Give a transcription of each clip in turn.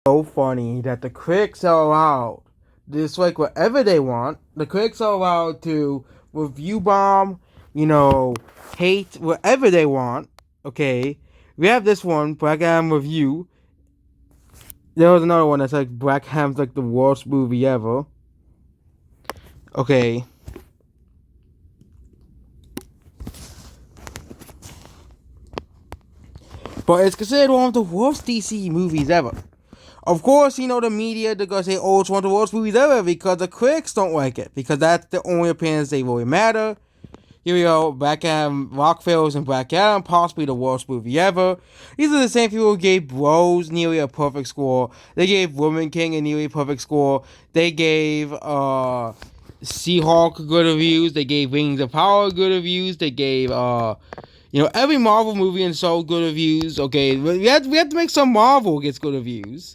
So funny that the critics are allowed to dislike whatever they want. The critics are allowed to review bomb, you know, hate whatever they want. Okay, we have this one Black Adam review. There was another one that's like Black Ham's like the worst movie ever. Okay, but it's considered one of the worst DC movies ever. Of course, the media, they're going to say, oh, it's one of the worst movies ever because the critics don't like it. Because that's the only opinions they really matter. Here we go, Black Adam, Rockfellas and Black Adam, possibly the worst movie ever. These are the same people who gave Bros nearly a perfect score. They gave Woman King a nearly perfect score. They gave She-Hulk good reviews. They gave Rings of Power good reviews. They gave every Marvel movie and so good reviews. Okay, we have to make some Marvel gets good reviews.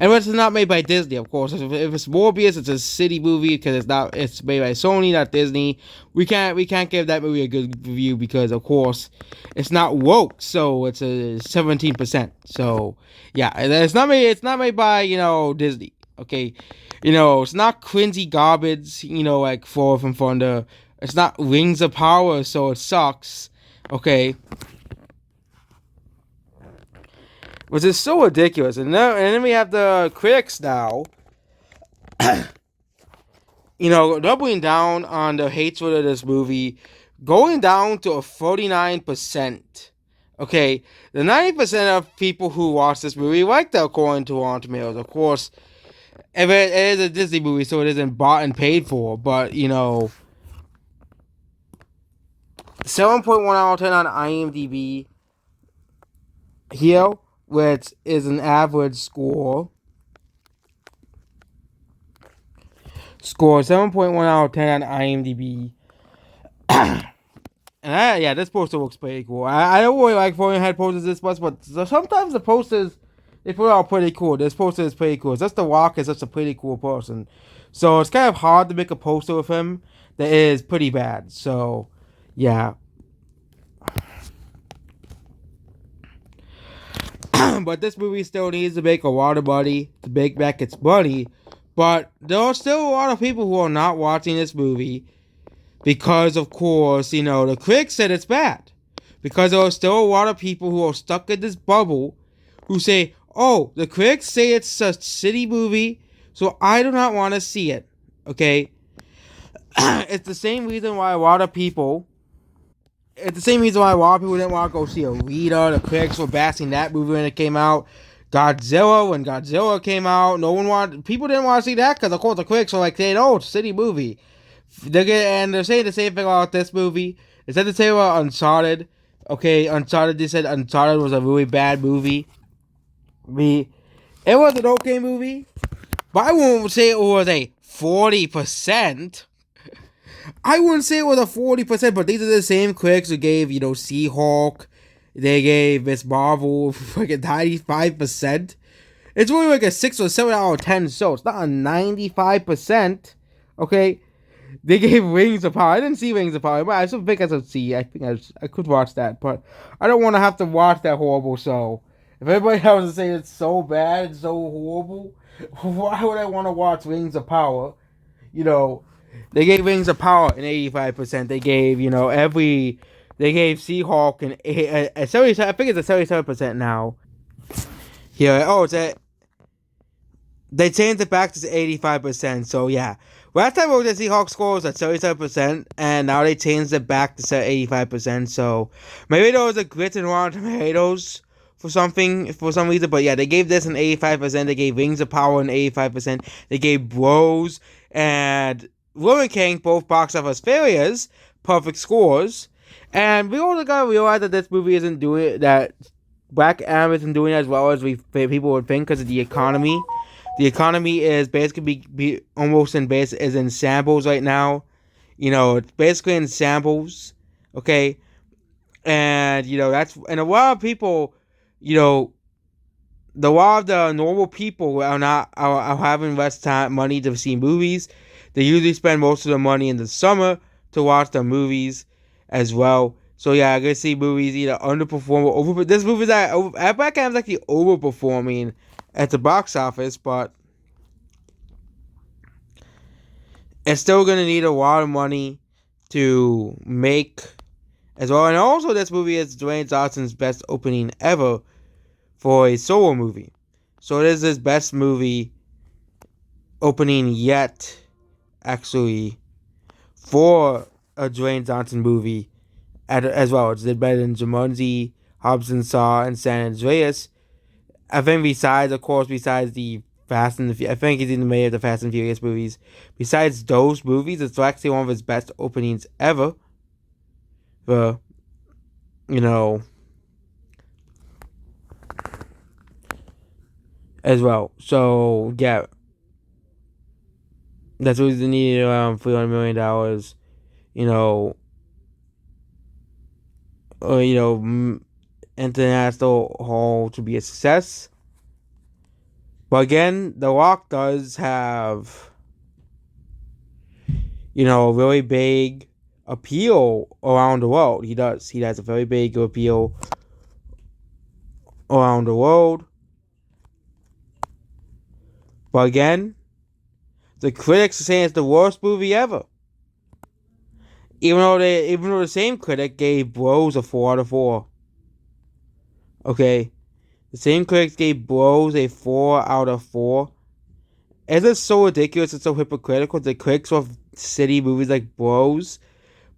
And it's not made by Disney, of course. If it's Morbius, it's a city movie because it's made by Sony, not Disney. We can't give that movie a good review because, of course, it's not woke. So it's a 17%. So yeah, it's not made by Disney. Okay, it's not cringy garbage. Like Thor from Thunder. It's not Rings of Power, so it sucks. Okay. Which is so ridiculous. And then we have the critics now, doubling down on the hatred of this movie, going down to a 49%. Okay, the 90% of people who watch this movie like it according to Rotten Tomatoes. Of course, if it is a Disney movie, so it isn't bought and paid for, but, 7.1 out of 10 on IMDb here, which is an average score. Score 7.1 out of 10 on IMDb. And this poster looks pretty cool. I don't really like foreign head posters this much, but sometimes the posters they put out pretty cool. This poster is pretty cool. Just The Rock is such a pretty cool person. So it's kind of hard to make a poster of him that is pretty bad. So, yeah. But this movie still needs to make a lot of money to make back its money. But there are still a lot of people who are not watching this movie because, of course, the critics said it's bad. Because there are still a lot of people who are stuck in this bubble who say, oh, the critics say it's a shitty movie, so I do not want to see it. Okay? It's the same reason why a lot of people didn't want to go see Alita. The critics were bashing that movie when it came out. When Godzilla came out, people didn't want to see that because, of course, the critics were like saying, oh, it's a shitty movie. They're saying the same thing about this movie. They said the same about Uncharted. Okay, Uncharted, they said Uncharted was a really bad movie. It was an okay movie, but I wouldn't say it was a 40%. I wouldn't say it was a 40%, but these are the same critics who gave, She-Hulk. They gave Miss Marvel like a 95%. It's really like a 6 or 7 out of 10 show. It's not a 95%. Okay? They gave Rings of Power. I didn't see Rings of Power, but I still think I should see. I think I could watch that, but I don't want to have to watch that horrible show. If everybody else is saying it's so bad, it's so horrible, why would I want to watch Rings of Power? They gave Rings of Power an 85%. They gave, they gave She-Hulk a 77. I think it's a 77% now. Yeah. They changed it back to 85%. So yeah, last time we looked at She-Hulk score was at 77%, and now they changed it back to 85%. So maybe there was a glitch in Rotten Tomatoes for some reason. But yeah, they gave this an 85%. They gave Rings of Power an 85%. They gave Bros and Woman King, both box office failures, perfect scores. And we also gotta realize that this movie isn't doing that. Black Adam isn't doing as well as people would think because of the economy. The economy is basically almost is in shambles right now. It's basically in shambles. Okay, and and a lot of people, a lot of the normal people are having less money to see movies. They usually spend most of the money in the summer to watch the movies as well. So yeah, I can see movies either underperform or over. This movie Black Adam's actually overperforming at the box office, but it's still gonna need a lot of money to make as well. And also, this movie is Dwayne Johnson's best opening ever for a solo movie. So it is his best movie opening yet, actually, for a Dwayne Johnson movie as well. It's did better than Jumanji, Hobbs and Shaw, and San Andreas. I think besides the Fast and the I think he's in the main of the Fast and Furious movies. Besides those movies, it's actually one of his best openings ever. For, you know, as well. So yeah, that's what he needed around $300 million. You know, international haul to be a success. But again, The Rock does have, a really big appeal around the world. He does. He has a very big appeal around the world. But again, the critics are saying it's the worst movie ever. Even though the same critic gave Bros a 4 out of 4. Okay? The same critics gave Bros a 4 out of 4. It's just so ridiculous and so hypocritical. The critics of city movies like Bros,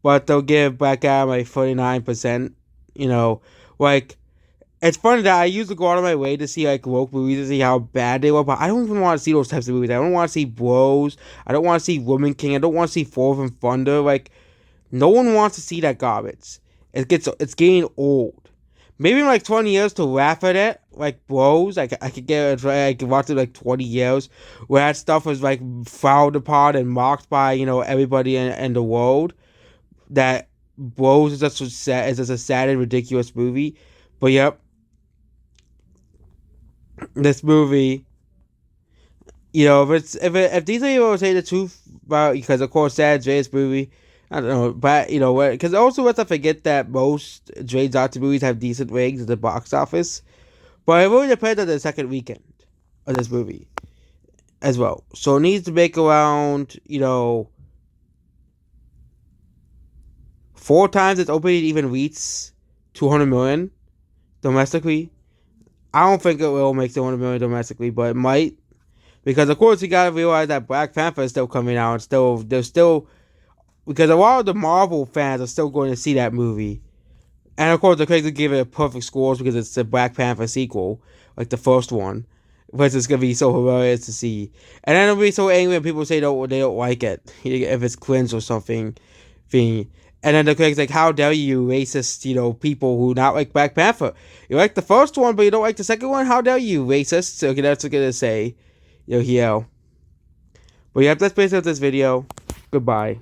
but they'll give Black Adam like 39%. It's funny that I used to go out of my way to see like woke movies to see how bad they were, but I don't even want to see those types of movies. I don't want to see Bros. I don't want to see Woman King. I don't want to see Fall from Thunder. Like, no one wants to see that garbage. It's getting old. Maybe in like 20 years to laugh at it, like Bros, I could watch it like 20 years, where that stuff was like frowned upon and mocked by, everybody in the world. That Bros is just a sad and ridiculous movie. But yep, this movie, if these are able to say the truth about, because of course San Andreas movie, I don't know, but because also let's not forget that most Dwayne Johnson movies have decent ratings at the box office, but it really depends on the second weekend of this movie as well. So it needs to make around 4 times its opening even reach 200 million domestically. I don't think it will make 200 million domestically, but it might, because of course you gotta realize that Black Panther is still coming out, and there's still. Because a lot of the Marvel fans are still going to see that movie. And of course, they're going to give it a perfect scores because it's the Black Panther sequel, like the first one. Which is going to be so hilarious to see. And then it'll be so angry when people say they don't like it. If it's cringe or something. And then the critics like, how dare you racist, people who not like Black Panther. You like the first one, but you don't like the second one? How dare you, racist? So that's what I'm going to say. But yeah, that's basically this video. Goodbye.